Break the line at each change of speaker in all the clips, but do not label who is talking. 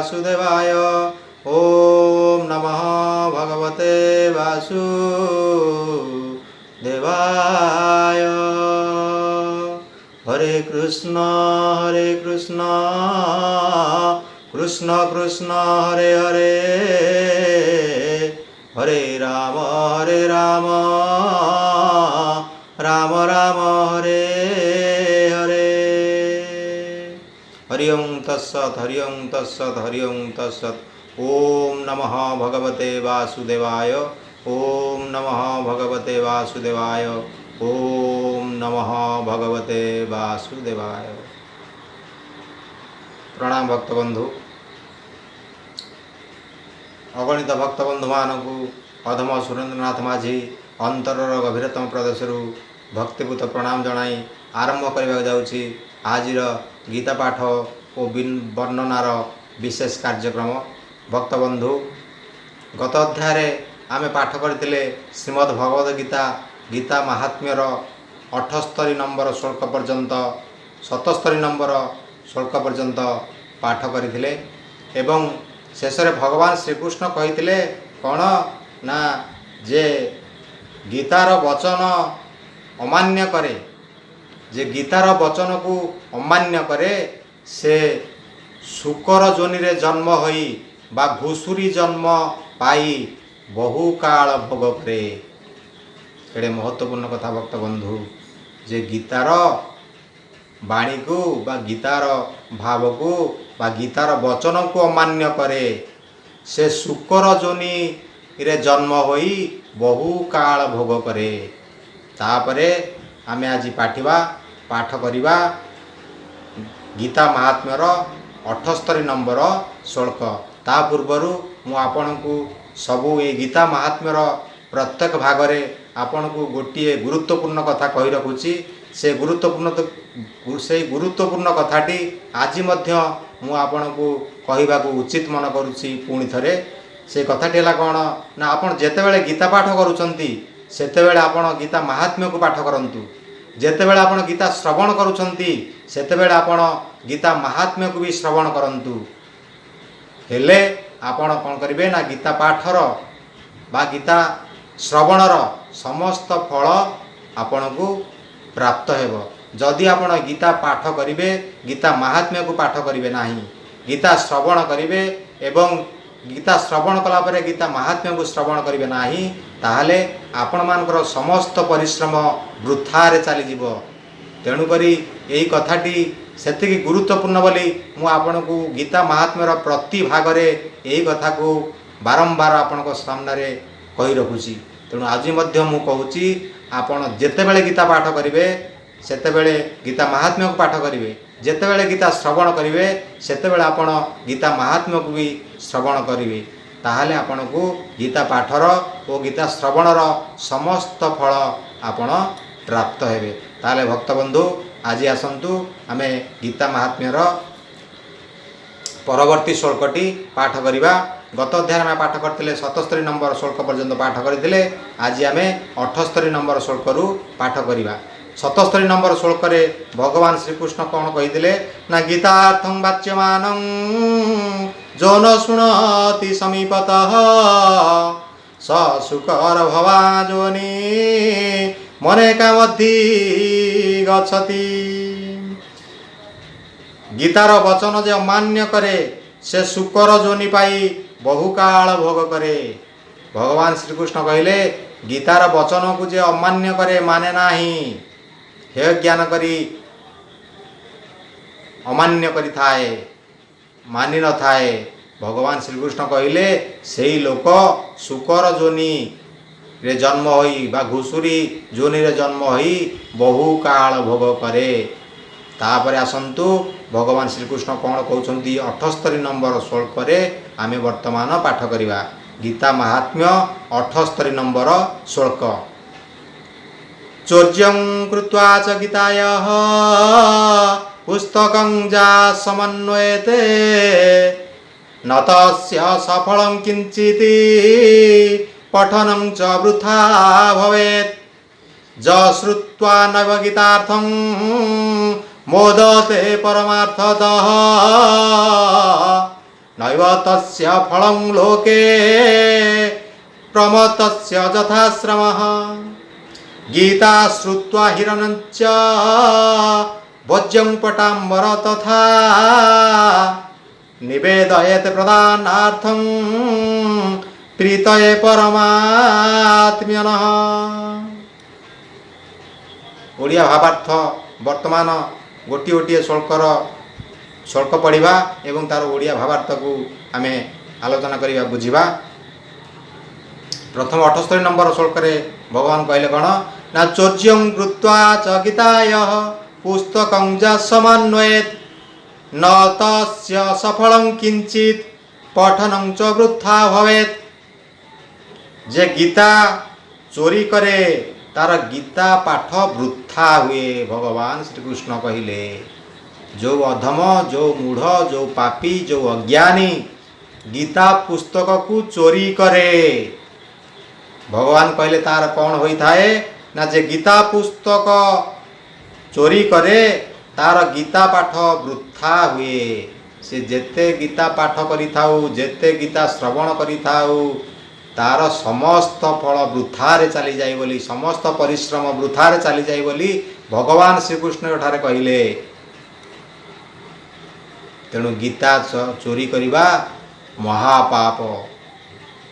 वासुदेवाय। ओम नमः भगवते वासुदेवाय। हरे कृष्ण कृष्ण कृष्ण हरे हरे, हरे राम राम राम हरे हरे। हरि ओं तत्सत्, हरि ओं तत्सत्, हरि ओं तत्सत्। ओम नमः भगवते वासुदेवाय। ओम नमः भगवते वासुदेवाय। ओम नमः भगवते वासुदेवाय। प्रणाम भक्तबंधु। अगणित भक्तबंधु मानकु अधम सुरेन्द्रनाथ माझी अंतरर गभीरतम प्रदेशरू भक्तिपूत प्रणाम जनाई आरंभ करने जाऊँगी आजिर गीता पाठ और वर्णनार विशेष कार्यक्रम। भक्तबंधु, गत अध्याय आमे पाठ करथिले श्रीमद् भगवद गीता गीता महात्म्यर 78 नंबर श्लोक पर्यंत 77 नंबर श्लोक पर्यंत पाठ करथिले एवं शेष भगवान श्रीकृष्ण कही कौन ना जे गीतार वचन अमान्य करे, जे गीतार वचन को अमान्य करे से शुकर जोनि रे जन्म होई बा घुसुरी जन्म पाई बहु काल भोग करे। एडे महत्वपूर्ण कथा भक्तबंधु, जे गीतार वाणी को बा गीतार भाव को बा गीतार वचन को अमान्य करे से शुकर जोनि रे जन्म होई बहु काल भोग करे। तापरे आमे आज पाठ करिबा गीता महात्म्यर 78 नंबर श्लोक। ता पूर्वरु मु आपनकु सबु ए गीता महात्म्यर प्रत्येक भागरे आपनकु गोटिए गुरुत्वपूर्ण कथा कहि रखुची। से गुरुत्वपूर्ण कथाटी आज मध्य मु आपनकु कहिबाकु उचित मन करूची। पुणी थरे से कथाटी हला कोन ना आपण जेतेबेले गीता पाठ करूचंती सेतेबेले आपण गीता महात्म्य को पाठ करंतु। जेतेबेले आपण गीता श्रवण करूचंती सेतेबेले आपण गीता महात्म्य को भी श्रवण करंतु। हेले आपण कोन करिवे ना गीता पाठर बा गीता श्रवणर समस्त फल आपनकु प्राप्त हेबो। जदि आपण गीता पाठ करिवे गीता महात्म्य को पाठ करिवे नाही, गीता श्रवण करिवे एवं गीता श्रवण कला परे गीता महात्म्य को श्रवण करिवे नाही, ताहले आपण मानकर समस्त परिश्रम वृथा रे चली जीवो। तेणु करी एही कथाटी सेतिकी गुरुत्वपूर्ण बोली मु आपनकु गीता महात्म्यर प्रति भागरे एही कथा को बारंबार आपनक सामने रे कहि रखुची। तेणु आज मध्य मु कहूची आपण जेतेबेले गीता पाठ करिवे सेतेबेले गीता महात्म्य को पाठ करिवे, जेतेबेले गीता श्रवण करिवे सेतेबेले आपण गीता महात्म्य को भी श्रवण करिवे। ताहले आपनकु गीता पाठर और गीता श्रवणर समस्त फल आपण प्राप्त हेबे। ताहले भक्तबंधु, आज आसंतु आमे गीता महात्म्यर परवर्ती श्लोकटी पाठ करिबा। गत अध्याय में पाठ करथिले 77 नंबर श्लोक पर्यंत पाठ करथिले। आज आमे 78 नंबर श्लोक रु पाठ करिबा। 77 नंबर श्लोक रे भगवान श्रीकृष्ण कौन कही ना गीतार्थं वाच्यमानं जो न शुणति समीपतः स शुकर भवा जोनि मने कामद्धि गच्छति। गीतार वचन जे अमान्य करे से शुकर जोनि पाई बहुकाल भोग करे। भगवान श्रीकृष्ण कहले गीतार वचन को जे अमान्य करे माने नाही, हे ज्ञान करी अमान्य करी थाए मानि न थाए। भगवान श्रीकृष्ण कहले सेई लोक शुकर जोनि रे जन्म होई बा घुसुरी जोनि रे जन्म होई बहु काल भोग करे। तापरे आसंतु भगवान श्रीकृष्ण कौन कहउछंती 78 नंबर श्लोक रे आमे वर्तमान पाठ करिबा। गीता महात्म्य 78 नंबर श्लोक। चौर्यं कृत्वा च गीतायाः पुस्तकं जा समन्वयते न तस्य सफलं किंचित् पठनं च वृथा भवेत्। ज श्रुत्वा नैव गीतार्थं मोदते परमार्थतः नैव तस्य फलं लोके प्रमतस्य यथाश्रमः गीता श्रुत्वा हिरणञ्च भोज्यं पटाम्बर तथा निवेदयेत प्रदानार्थं प्रीतये परमात्म्यनः। ओडिया भावार्थ वर्तमान गोटी गोटी श्लोक पढ़ा एवं तार ओडिया भावार्थ को आम आलोचना करवा बुझा। प्रथम 78 नंबर श्लोक रे भगवान कहले कौन ना चौर्यं कृत्वा च गीतायः पुस्तकं च समन्वयेत् न तस्य सफलं किंचित पठनं च वृथा भवेत्। जे गीता चोरी करे तार गीता पाठ वृथा हुए। भगवान श्री कृष्ण कहले जो अधम जो मूढ़ जो पापी जो अज्ञानी गीता पुस्तक को चोरी करे भगवान कहले तार कौन होई थाए ना जे गीता पुस्तक चोरी करे तार गीता पाठ वृथा हुए। से जेते गीता पाठ करिथाउ जेते गीता श्रवण करिथाउ तार समस्त फल वृथारे चली जाए बोली समस्त परिश्रम वृथारे चली जाए बोली भगवान श्रीकृष्ण ठारे कहले। तेणु गीता चोरी करिबा महापाप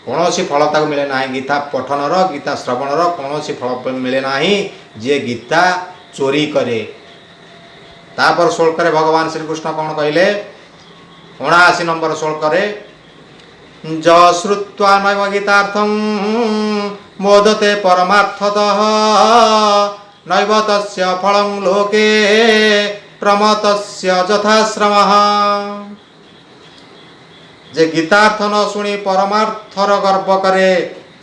कौन सी फल ताक मिले ना। गीता पठनर गीता श्रवणर कौन सी फल मिले ना जे गीता चोरी करे। तापर श्लोक रे भगवान श्रीकृष्ण कौन कहले 79 नंबर श्लोक रे ज श्रुत्वा नैव गीतार्थं मोदते परमार्थतः नैव तस्य फलं लोके प्रमतस्य यथाश्रमः। जे गीतार्थ न शुणी परमार्थर गर्व करे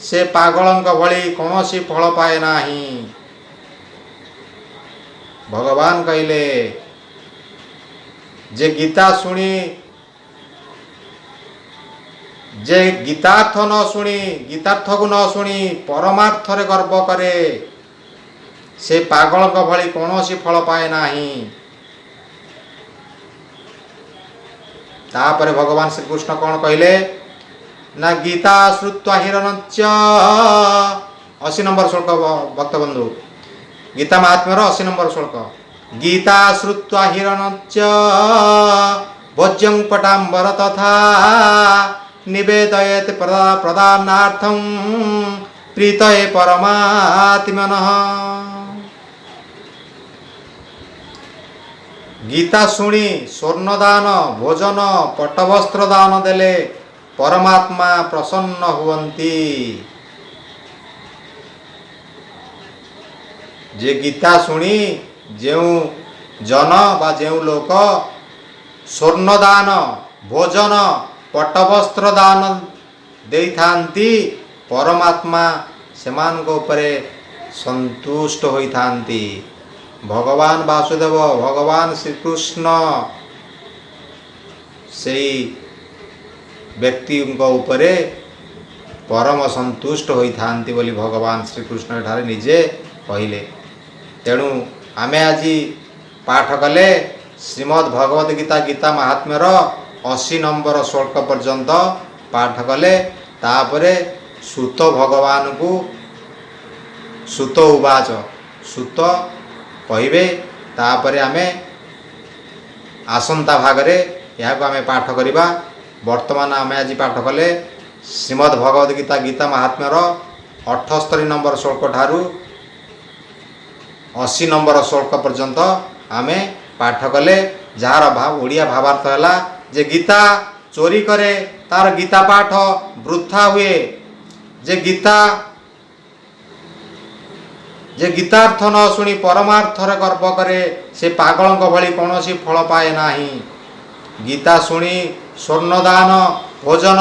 से पागलंक भली कौनसी फल पाए नाही। भगवान कहले जे गीता शुणी जे गीतार्थ न शुणी गीतार्थ को न शुणी परमार्थरे गर्व करे से पागलक भली कौनसी फल पाए नाही। तापरे भगवान श्री कृष्ण कौन कहले ना गीता श्रुत्वा हिरणञ्च 80 नंबर श्लोक भक्त बंधु गीता महात्म्यर 80 नंबर श्लोक गीता श्रुत्वा हिरणञ्च भोज्यं पटाम्बर तथा निवेदयेत प्रदानार्थं प्रीतये परमात्मनः। गीता शुणी स्वर्णदान भोजन पट्टवस्त्र दान देले परमात्मा प्रसन्न हुवंती। जे गीता शुणी जो जन बा जो लोक स्वर्णदान भोजन पट्टवस्त्र दान देई थांती परमात्मा सेमान को उपरे संतुष्ट होई थांती। भगवान वासुदेव भगवान श्रीकृष्ण से व्यक्ति उपरे परम संतुष्ट होई थांती बोली भगवान श्रीकृष्ण ठारे निजे कहले। तेणु आमे आज पाठ कले श्रीमद् भगवद गीता गीता महात्म्यर 80 नंबर श्लोक पर्यंत पाठ कले। तापरे सुत भगवान को सुत उवाच सुत कहिबे तापरे आमे आसंता भागरे यहाँ आमे पाठ करिबा। वर्तमान आमे आज पाठ कले श्रीमद् भगवद गीता गीता महात्म्यर 78 नंबर श्लोक ठारू 80 नंबर श्लोक पर्यंत आमे पाठ कले। जार भाव ओडिया भावार्थ है जे गीता चोरी करे तार गीता पाठ वृथा हुए। जे गीतार्थ न शुणी परमार्थर गर्व करे से पागलंक भली कौनसी फल पाए नाही। गीता शुणी स्वर्णदान भोजन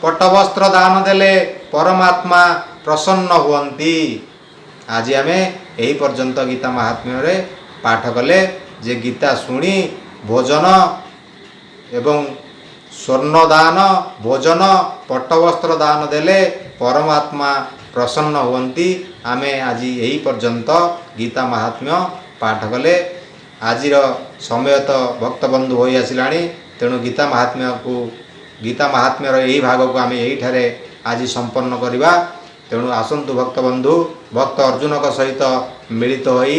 पट्टवस्त्र दान देले परमात्मा प्रसन्न हुवंती। आज आमे यही पर्यंत गीता महात्म्य रे पाठ कले जे गीता शुणी भोजन एवं स्वर्णदान भोजन पट्टवस्त्र दान देले परमात्मा प्रसन्न हुवंती। आमे आज यही पर्यंत गीता महात्म्य पाठ कले। आजिर समय तो भक्त बंधु हो आसिलाणी। तेणु गीता महात्म्य को गीता महात्म्यर यही भाग को आम यही आज संपन्न करवा। तेणु आसतु भक्तबंधु भक्त अर्जुन सहित मिलित होई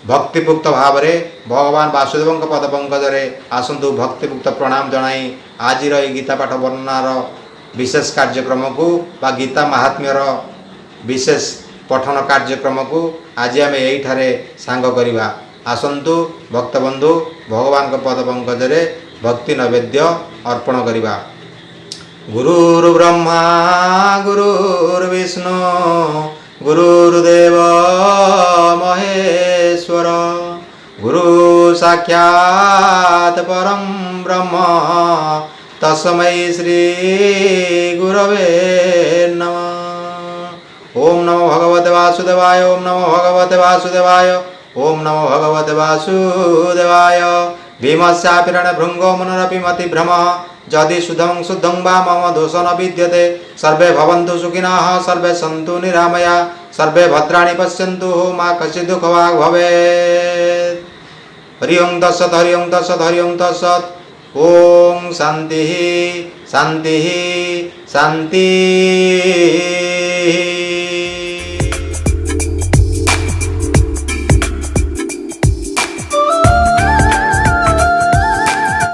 भक्तिपुक्त भाव भगवान वासुदेव पद पंकज आसतु भक्तिपुक्त प्रणाम जनाई आज गीता पाठ वर्णनार विशेष कार्यक्रम को बा गीता महात्म्यर विशेष पठन कार्यक्रम को आज आम यही सांग करवा। आसतु भक्तबंधु भगवान पद पंकज भक्ति नैवेद्य अर्पण करवा। गुरुर्ब्रह्मा गुरुर्विष्णु गुरुर्देव महेश्वर गुरु साक्षात् परम ब्रह्म तस्मै श्री गुरवे नमः। ओम नमो भगवते वासुदेवाय ओम नमो भगवते वासुदेवाय ओम नमो भगवते वासुदेवाय। भीमस्यापिरण भृंगो मनरपि मति भ्रम जदि शुद्धं शुद्धं वा मम दोष न विद्यते। सर्वे भवन्तु सुखिनः सर्वे सन्तु निरामया सर्वे भद्राणि पश्यन्तु मा कश्चित् दुःखभाग् भवेत्। हरि ओं तत्सत् हरि ओं तत्सत् हरि ओं तत्सत्। ओम शांति शांति शांति।